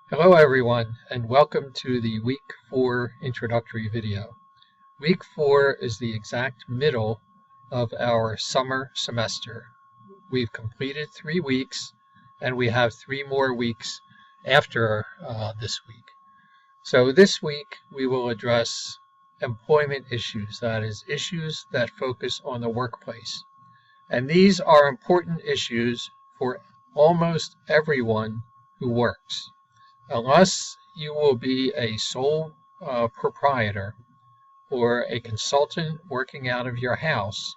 Hello everyone, and welcome to the Week 4 introductory video. Week 4 is the exact middle of our summer semester. We've completed 3 weeks, and we have 3 more weeks after this week. So this week we will address employment issues, that is, issues that focus on the workplace. And these are important issues for almost everyone who works. Unless you will be a sole proprietor or a consultant working out of your house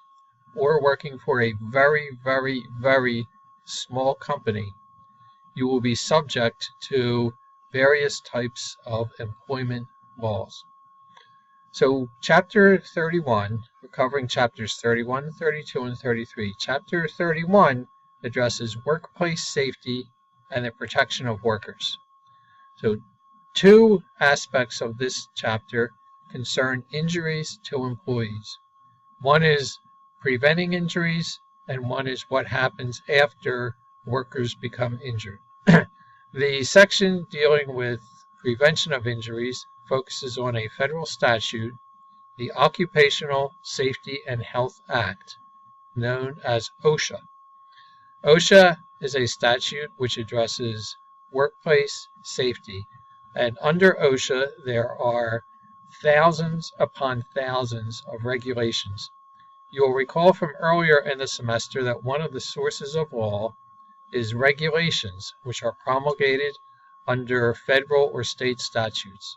or working for a very small company, you will be subject to various types of employment laws. So Chapter 31, we're covering Chapters 31, 32, and 33. Chapter 31 addresses workplace safety and the protection of workers. So 2 aspects of this chapter concern injuries to employees. One is preventing injuries, and one is what happens after workers become injured. The section dealing with prevention of injuries focuses on a federal statute, the Occupational Safety and Health Act, known as OSHA. OSHA is a statute which addresses workplace safety, and under OSHA there are thousands upon thousands of regulations. You will recall from earlier in the semester that one of the sources of law is regulations, which are promulgated under federal or state statutes.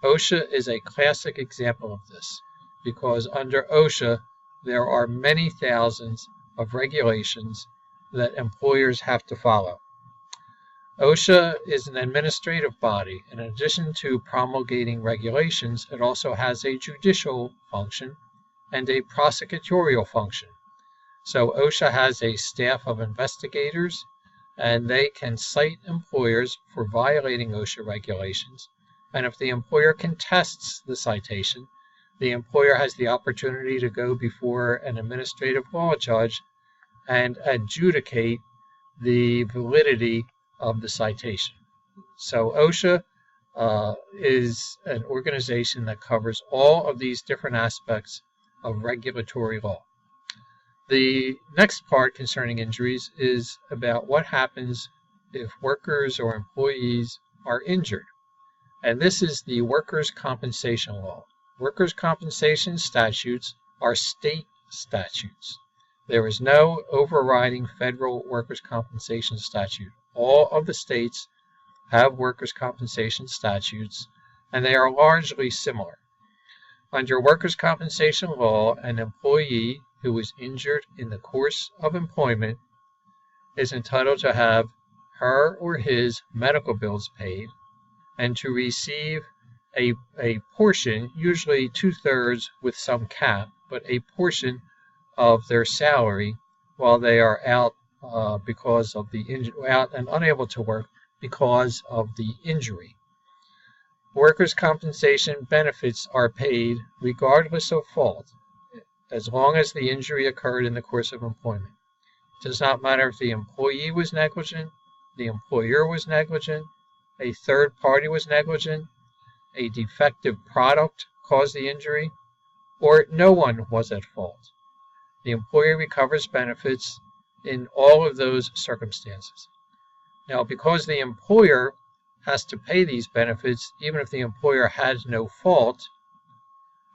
OSHA is a classic example of this, because under OSHA there are many thousands of regulations that employers have to follow. OSHA is an administrative body. In addition to promulgating regulations, it also has a judicial function and a prosecutorial function. So OSHA has a staff of investigators, and they can cite employers for violating OSHA regulations. And if the employer contests the citation, the employer has the opportunity to go before an administrative law judge and adjudicate the validity of the citation. So OSHA is an organization that covers all of these different aspects of regulatory law. The next part concerning injuries is about what happens if workers or employees are injured. And this is the workers' compensation law. Workers' compensation statutes are state statutes. There is no overriding federal workers' compensation statute. All of the states have workers' compensation statutes, and they are largely similar. Under workers' compensation law, an employee who is injured in the course of employment is entitled to have her or his medical bills paid and to receive a portion, usually 2/3 with some cap, but a portion of their salary while they are out because of the injury, out and unable to work because of the injury. Workers' compensation benefits are paid regardless of fault, as long as the injury occurred in the course of employment. It does not matter if the employee was negligent, the employer was negligent, a third party was negligent, a defective product caused the injury, or no one was at fault. The employer recovers benefits in all of those circumstances. Now, because the employer has to pay these benefits, even if the employer has no fault,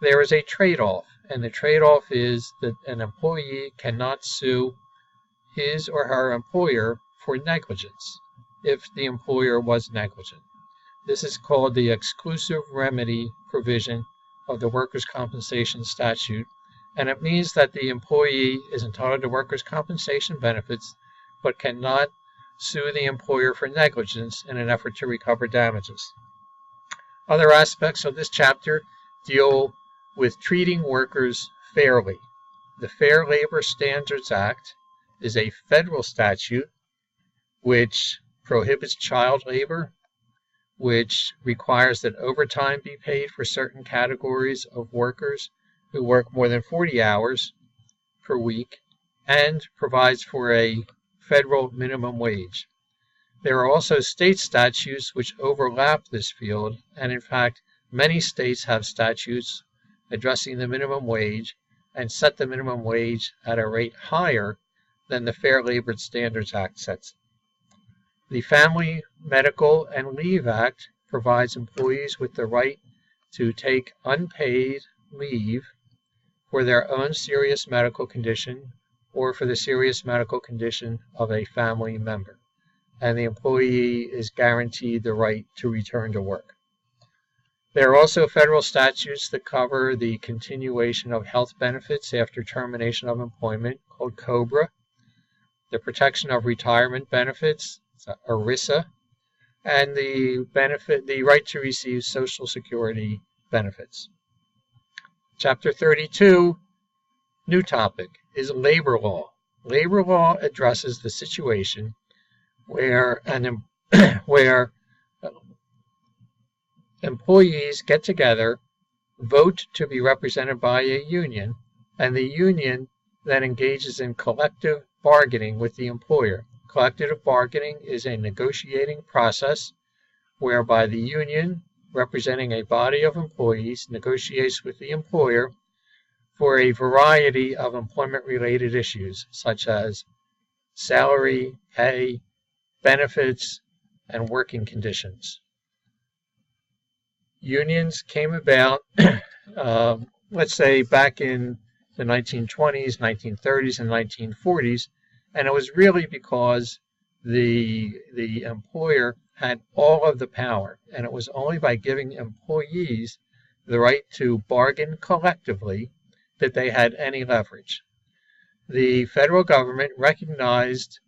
there is a trade-off, and the trade-off is that an employee cannot sue his or her employer for negligence if the employer was negligent. This is called the exclusive remedy provision of the workers' compensation statute, and it means that the employee is entitled to workers' compensation benefits but cannot sue the employer for negligence in an effort to recover damages. Other aspects of this chapter deal with treating workers fairly. The Fair Labor Standards Act is a federal statute which prohibits child labor, which requires that overtime be paid for certain categories of workers who work more than 40 hours per week, and provides for a federal minimum wage. There are also state statutes which overlap this field, and in fact, many states have statutes addressing the minimum wage and set the minimum wage at a rate higher than the Fair Labor Standards Act sets. The Family Medical and Leave Act provides employees with the right to take unpaid leave for their own serious medical condition or for the serious medical condition of a family member, and the employee is guaranteed the right to return to work. There are also federal statutes that cover the continuation of health benefits after termination of employment, called COBRA, the protection of retirement benefits, ERISA, and the right to receive Social Security benefits. Chapter 32, new topic, is labor law. Labor law addresses the situation where employees get together, vote to be represented by a union, and the union then engages in collective bargaining with the employer. Collective bargaining is a negotiating process whereby the union, representing a body of employees, negotiates with the employer for a variety of employment-related issues, such as salary, pay, benefits, and working conditions. Unions came about, let's say, back in the 1920s, 1930s, and 1940s, and it was really because the employer had all of the power, and it was only by giving employees the right to bargain collectively that they had any leverage. The federal government recognized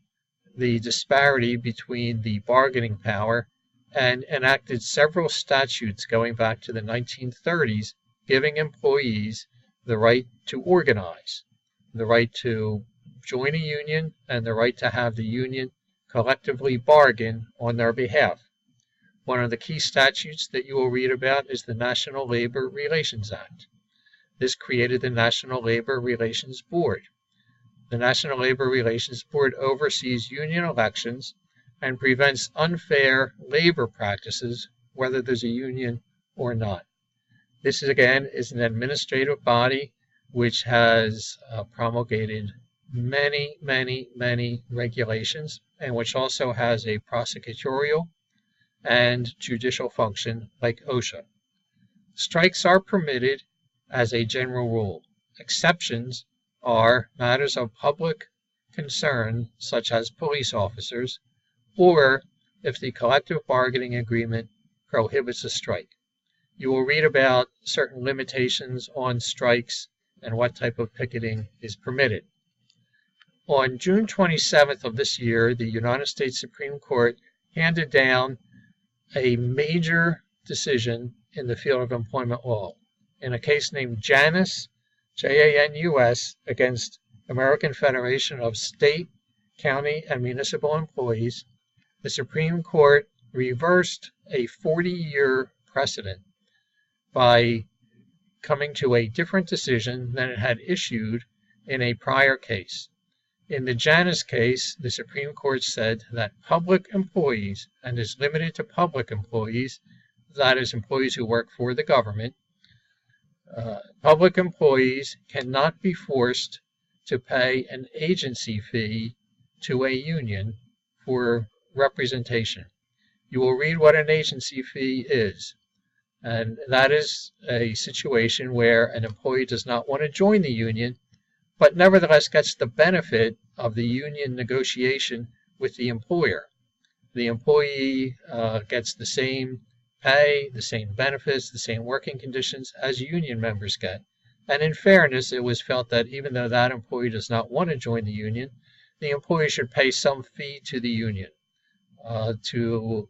the disparity between the bargaining power and enacted several statutes going back to the 1930s, giving employees the right to organize, the right to join a union, and the right to have the union collectively bargain on their behalf. One of the key statutes that you will read about is the National Labor Relations Act. This created the National Labor Relations Board. The National Labor Relations Board oversees union elections and prevents unfair labor practices, whether there's a union or not. This, again, is an administrative body which has promulgated many regulations, and which also has a prosecutorial and judicial function like OSHA. Strikes are permitted as a general rule. Exceptions are matters of public concern, such as police officers, or if the collective bargaining agreement prohibits a strike. You will read about certain limitations on strikes and what type of picketing is permitted. On June 27th of this year, the United States Supreme Court handed down a major decision in the field of employment law in a case named Janus, J-A-N-U-S, against American Federation of State, County, and Municipal Employees. The Supreme Court reversed a 40-year precedent by coming to a different decision than it had issued in a prior case. In the Janus case, the Supreme Court said that public employees, and is limited to public employees, that is, employees who work for the government, public employees cannot be forced to pay an agency fee to a union for representation. You will read what an agency fee is, and that is a situation where an employee does not want to join the union, but nevertheless gets the benefit of the union negotiation with the employer. The employee gets the same pay, the same benefits, the same working conditions as union members get. And in fairness, it was felt that even though that employee does not want to join the union, the employee should pay some fee to the union to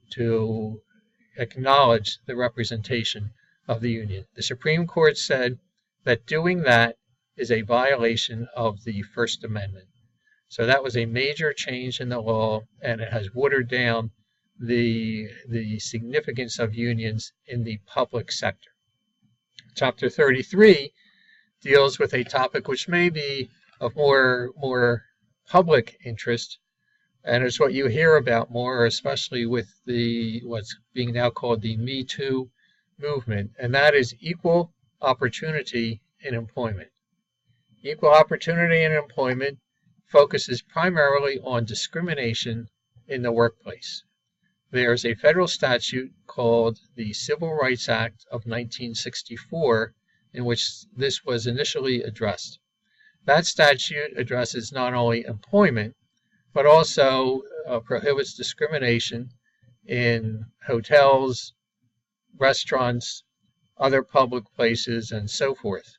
acknowledge the representation of the union. The Supreme Court said that doing that is a violation of the First Amendment. So that was a major change in the law, and it has watered down the significance of unions in the public sector. Chapter 33 deals with a topic which may be of more public interest, And it's what you hear about more, especially with what's being now called the Me Too movement, and that is equal opportunity in employment. Equal opportunity in employment focuses primarily on discrimination in the workplace. There's a federal statute called the Civil Rights Act of 1964 in which this was initially addressed. That statute addresses not only employment, but also prohibits discrimination in hotels, restaurants, other public places, and so forth.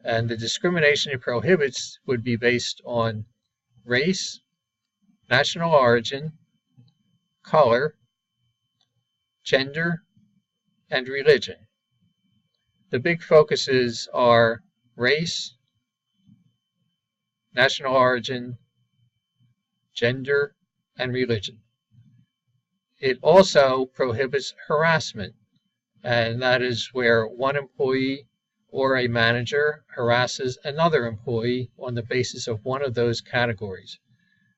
And the discrimination it prohibits would be based on race, national origin, color, gender, and religion. The big focuses are race, national origin, gender, and religion. It also prohibits harassment, and that is where one employee or a manager harasses another employee on the basis of one of those categories.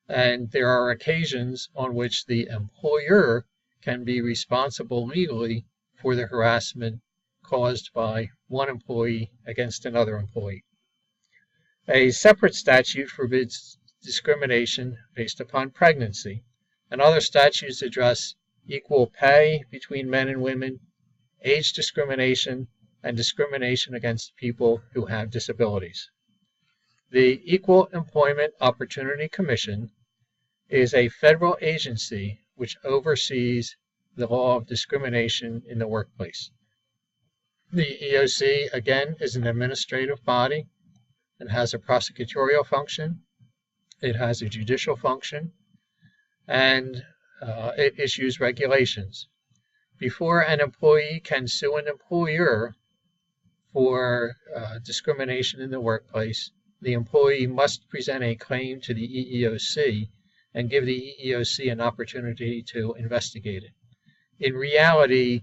And there are occasions on which the employer can be responsible legally for the harassment caused by one employee against another employee. A separate statute forbids discrimination based upon pregnancy, and other statutes address equal pay between men and women, age discrimination, and discrimination against people who have disabilities. The Equal Employment Opportunity Commission is a federal agency which oversees the law of discrimination in the workplace. The EEOC, again, is an administrative body and has a prosecutorial function. It has a judicial function, and it issues regulations. Before an employee can sue an employer for discrimination in the workplace, the employee must present a claim to the EEOC and give the EEOC an opportunity to investigate it. In reality,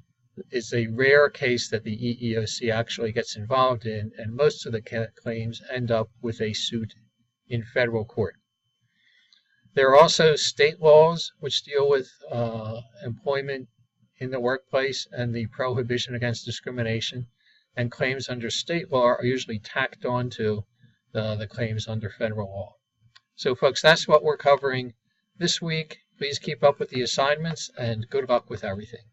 it's a rare case that the EEOC actually gets involved in, and most of the claims end up with a suit in federal court. There are also state laws which deal with employment in the workplace and the prohibition against discrimination, and claims under state law are usually tacked on to the claims under federal law. So folks, that's what we're covering this week. Please keep up with the assignments and good luck with everything.